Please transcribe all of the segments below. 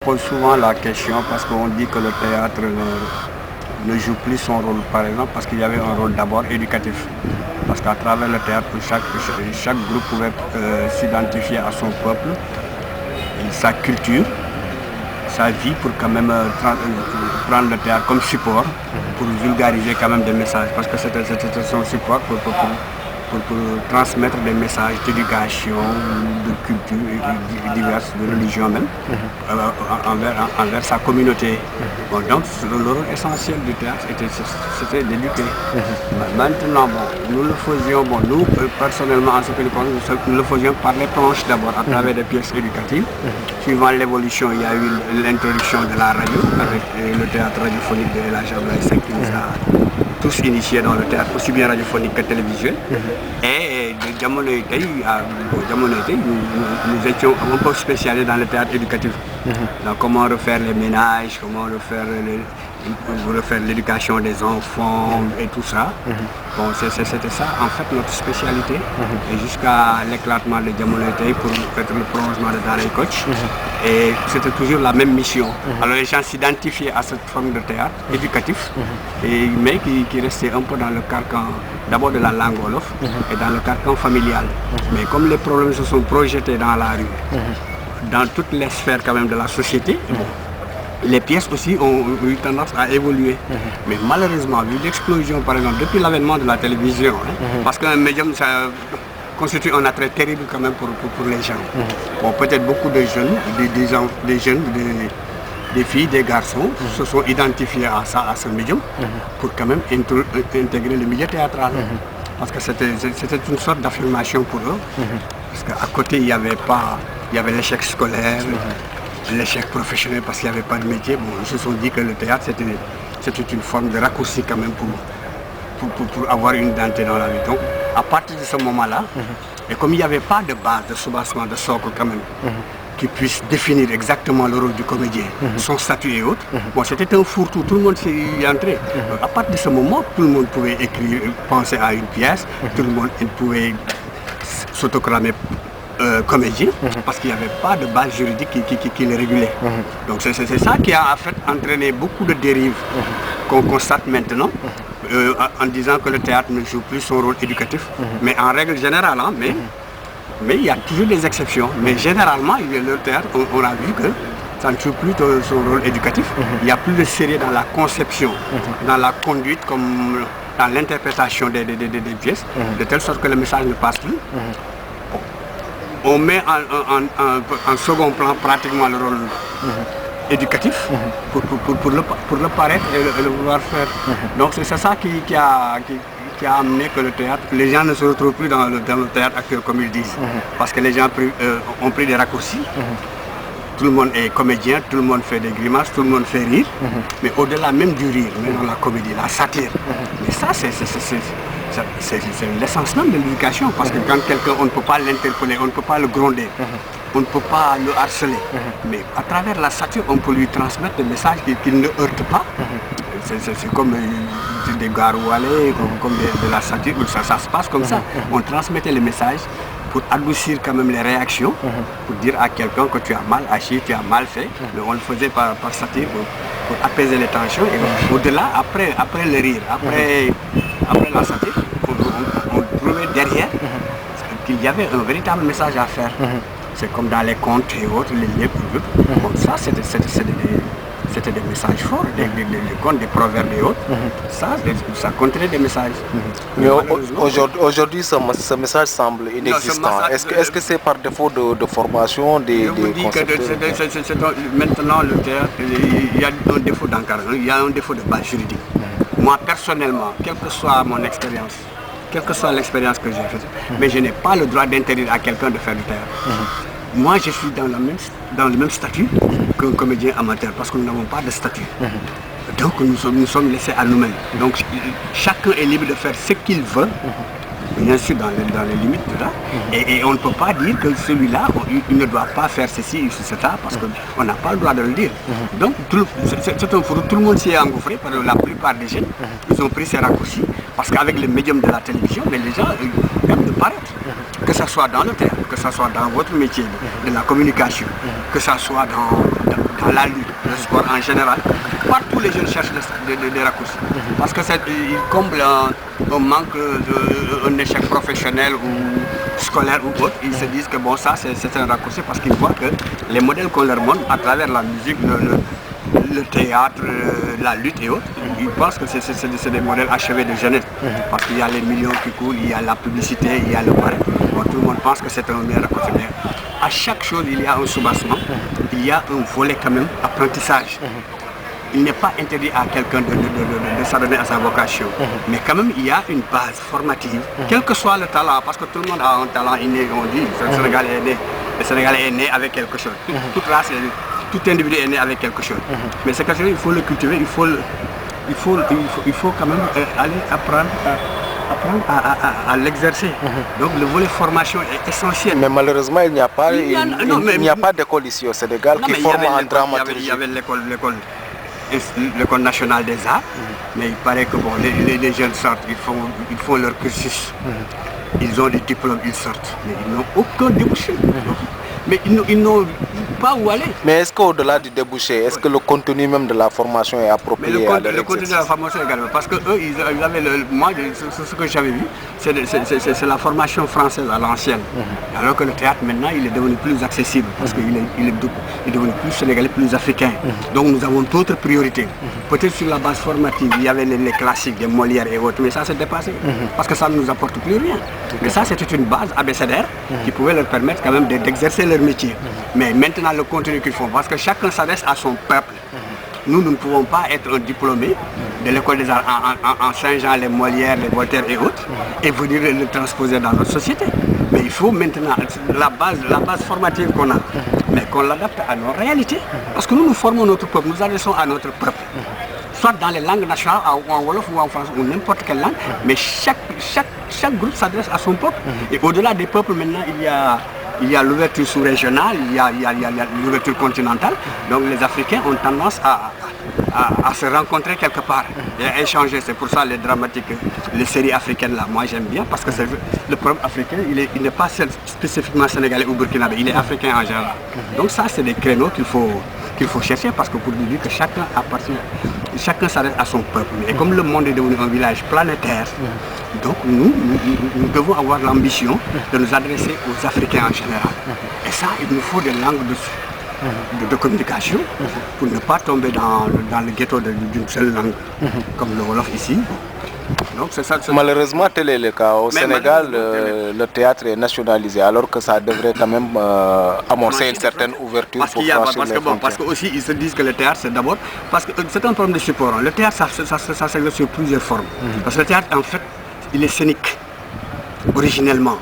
On pose souvent la question parce qu'on dit que le théâtre ne joue plus son rôle, par exemple, parce qu'il y avait un rôle d'abord éducatif. Parce qu'à travers le théâtre, chaque groupe pouvait s'identifier à son peuple, et sa culture, sa vie, pour quand même prendre le théâtre comme support, pour vulgariser quand même des messages. Parce que c'était son support pour transmettre des messages d'éducation, de culture diverses, de religion même, envers sa communauté. Bon, donc le rôle essentiel du théâtre c'était d'éduquer. Maintenant, nous le faisions, nous personnellement en ce que nous le faisions par les planches d'abord, à travers des pièces éducatives. Suivant l'évolution, il y a eu l'introduction de la radio avec le théâtre radiophonique de El Hadj Abdoulaye Seck qui nous a tous initiés dans le théâtre, aussi bien radiophonique que télévisuel. Et de Jamono Tay, nous étions un peu spécialisés dans le théâtre éducatif. Donc comment refaire les ménages, comment refaire l'éducation des enfants et tout ça. Bon, c'était ça en fait notre spécialité. Et jusqu'à l'éclatement de Jamono Tay pour faire le prolongement de Daaray Kocc. Et c'était toujours la même mission. Alors les gens s'identifiaient à cette forme de théâtre éducatif, mais qui restait un peu dans le carcan d'abord de la langue wolof et dans le carcan familial. Mais comme les problèmes se sont projetés dans la rue, dans toutes les sphères quand même de la société, les pièces aussi ont eu tendance à évoluer. Mais malheureusement, vu l'explosion par exemple, depuis l'avènement de la télévision, parce qu'un médium ça constitue un attrait terrible quand même pour les gens. Bon, peut-être beaucoup de jeunes, des filles, des garçons se sont identifiés à ce médium pour quand même intégrer le milieu théâtral. Parce que c'était une sorte d'affirmation pour eux. Parce qu'à côté, il y avait l'échec scolaire, l'échec professionnel parce qu'il n'y avait pas de métier. Bon, ils se sont dit que le théâtre, c'était une forme de raccourci quand même pour avoir une identité dans la vie. Donc, à partir de ce moment-là, et comme il n'y avait pas de base, de soubassement, de socle quand même, qui puisse définir exactement le rôle du comédien, son statut et autres, bon, c'était un fourre-tout, tout le monde s'est y entré. Donc, à partir de ce moment, tout le monde pouvait écrire, penser à une pièce, tout le monde pouvait s'autoclamer comédien, parce qu'il n'y avait pas de base juridique qui le régulait. Donc c'est ça qui a en fait entraîné beaucoup de dérives qu'on constate maintenant, en disant que le théâtre ne joue plus son rôle éducatif, mais en règle générale, mais il y a toujours des exceptions. Mais généralement, le théâtre, on a vu que ça ne joue plus son rôle éducatif. Il n'y a plus de sérieux dans la conception, dans la conduite, comme dans l'interprétation des pièces, de telle sorte que le message ne passe plus. On met en second plan pratiquement le rôle éducatif pour le paraître et le vouloir faire. Donc c'est ça qui a amené que le théâtre, les gens ne se retrouvent plus dans le théâtre actuel comme ils disent. Parce que les gens ont pris des raccourcis. Tout le monde est comédien, tout le monde fait des grimaces, tout le monde fait rire. Mais au-delà même du rire, mais dans la comédie, la satire. Mais ça, c'est l'essence même de l'éducation, parce que quand quelqu'un, on ne peut pas l'interpeller, on ne peut pas le gronder, on ne peut pas le harceler. Mais à travers la satire, on peut lui transmettre des messages qu'il ne heurte pas. C'est comme des garoualés, comme de la satire, ça se passe comme ça. On transmettait les messages pour adoucir quand même les réactions, pour dire à quelqu'un que tu as mal agi, tu as mal fait. Mais on le faisait par satire pour apaiser les tensions. Et au-delà, après le rire, après la satire, on trouvait derrière qu'il y avait un véritable message à faire. C'est comme dans les contes et autres, les livres. Bon, ça, c'était des messages forts, des contes, des proverbes et autres. Ça contenait des messages. Mais aujourd'hui, ce message semble inexistant. Est-ce que c'est par défaut de formation Je vous dis que maintenant, le théâtre, il y a un défaut d'encadrement, il y a un défaut de base juridique. Moi, personnellement, quelle que soit mon expérience, quelle que soit l'expérience que j'ai faite, mais je n'ai pas le droit d'interdire à quelqu'un de faire du théâtre. Moi, je suis dans le même statut qu'un comédien amateur, parce que nous n'avons pas de statut. Donc, nous sommes laissés à nous-mêmes. Donc, chacun est libre de faire ce qu'il veut, bien sûr dans les limites de là. Et on ne peut pas dire que celui-là, il ne doit pas faire ceci ou cela, parce qu'on n'a pas le droit de le dire. Donc, c'est un fourreau, tout le monde s'y est engouffré, parce que la plupart des jeunes, ils ont pris ces raccourcis Parce qu'avec le médium de la télévision, mais les gens aiment de paraître. Que ce soit dans le théâtre, que ce soit dans votre métier de la communication, que ce soit dans la lutte, le sport en général, partout les jeunes cherchent des raccourcis. Parce que ils comblent un manque, un échec professionnel ou scolaire ou autre. Ils se disent que bon, ça c'est un raccourci parce qu'ils voient que les modèles qu'on leur montre à travers la musique, le théâtre, la lutte et autres, ils pensent que c'est des modèles achevés de jeunesse. Parce qu'il y a les millions qui coulent, il y a la publicité, il y a le paraît. Bon, tout le monde pense que c'est un meilleur raccourci. À chaque chose, il y a un soubassement, il y a un volet quand même apprentissage. Il n'est pas interdit à quelqu'un de s'adonner à sa vocation. Mais quand même, il y a une base formative, quel que soit le talent, parce que tout le monde a un talent inné, on dit, le Sénégalais est né avec quelque chose. Toute race, tout individu est né avec quelque chose. Mais c'est quelque chose, il faut le cultiver, il faut quand même aller apprendre à l'exercer. Donc le volet formation est essentiel. Mais malheureusement, il n'y a pas d'école ici au Sénégal qui forme en dramaturgie. Il y avait l'école nationale des arts, mais il paraît que bon, les jeunes sortent, ils font leur cursus. Ils ont des diplômes, ils sortent, mais ils n'ont aucun débouché. Mais ils n'ont pas où aller. Mais est-ce qu'au-delà du débouché, est-ce que le contenu même de la formation est approprié? Mais le contenu de la formation également, parce que eux, ils avaient moi, ce que j'avais vu, c'est la formation française à l'ancienne. Alors que le théâtre maintenant, il est devenu plus accessible, parce qu'il est devenu plus sénégalais, plus africain. Donc nous avons d'autres priorités. Peut-être sur la base formative, il y avait les classiques, des Molières et autres, mais ça s'est dépassé, parce que ça ne nous apporte plus rien. Mais ça, c'était une base abécédaire qui pouvait leur permettre quand même d'exercer leur métier. Mais maintenant, le contenu qu'ils font, parce que chacun s'adresse à son peuple. Nous ne pouvons pas être un diplômé de l'école des arts en Saint-Jean, les Molières, les Voltaire et autres, et venir le transposer dans notre société. Mais il faut maintenant la base formative qu'on a, mais qu'on l'adapte à nos réalités. Parce que nous formons notre peuple, nous adressons à notre peuple. Soit dans les langues nationales, ou en Wolof ou en français, ou n'importe quelle langue, mais chaque groupe s'adresse à son peuple. Et au-delà des peuples, maintenant, il y a l'ouverture sous-régionale, il y a l'ouverture continentale. Donc les Africains ont tendance à se rencontrer quelque part et à échanger. C'est pour ça les dramatiques, les séries africaines là, moi j'aime bien parce que le problème africain, il n'est pas spécifiquement sénégalais ou burkinabé, il est africain en général. Donc ça c'est des créneaux qu'il faut chercher parce que pour lui dire que chacun s'adresse à son peuple. Et comme le monde est devenu un village planétaire, donc nous devons avoir l'ambition de nous adresser aux Africains en général. Et ça, il nous faut des langues de communication pour ne pas tomber dans le ghetto d'une seule langue, comme le Wolof ici. Donc, malheureusement, tel est le cas. Au Sénégal, le théâtre est nationalisé, alors que ça devrait quand même amorcer une certaine ouverture pour franchir les frontières. Parce que aussi, ils se disent que le théâtre, c'est d'abord... Parce que c'est un problème de support. Le théâtre, ça s'exerce sur plusieurs formes. Parce que le théâtre, en fait, il est scénique, originellement.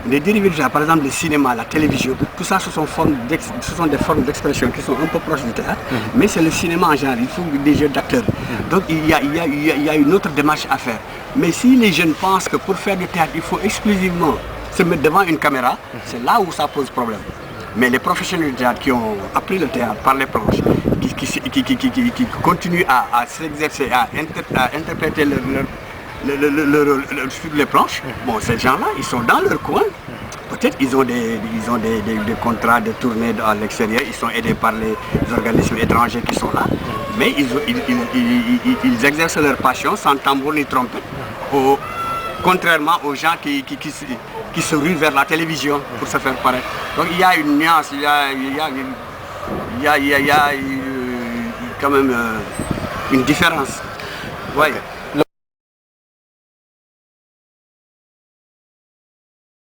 Les dérivés, par exemple, le cinéma, la télévision, tout ça, ce sont des formes d'expression qui sont un peu proches du théâtre, mais c'est le cinéma en général, il faut des jeux d'acteurs. Donc il y a une autre démarche à faire. Mais si les jeunes pensent que pour faire du théâtre, il faut exclusivement se mettre devant une caméra, c'est là où ça pose problème. Mais les professionnels du théâtre qui ont appris le théâtre par les planches, qui continuent à s'exercer, à interpréter leur sur les planches, bon, ces gens-là, ils sont dans leur coin. Peut-être ils ont des contrats de tournée à l'extérieur, ils sont aidés par les organismes étrangers qui sont là, mais ils exercent leur passion sans tambour ni trompette, contrairement aux gens qui se ruent vers la télévision pour se faire paraître. Donc il y a une nuance, il y a quand même une différence. Ouais.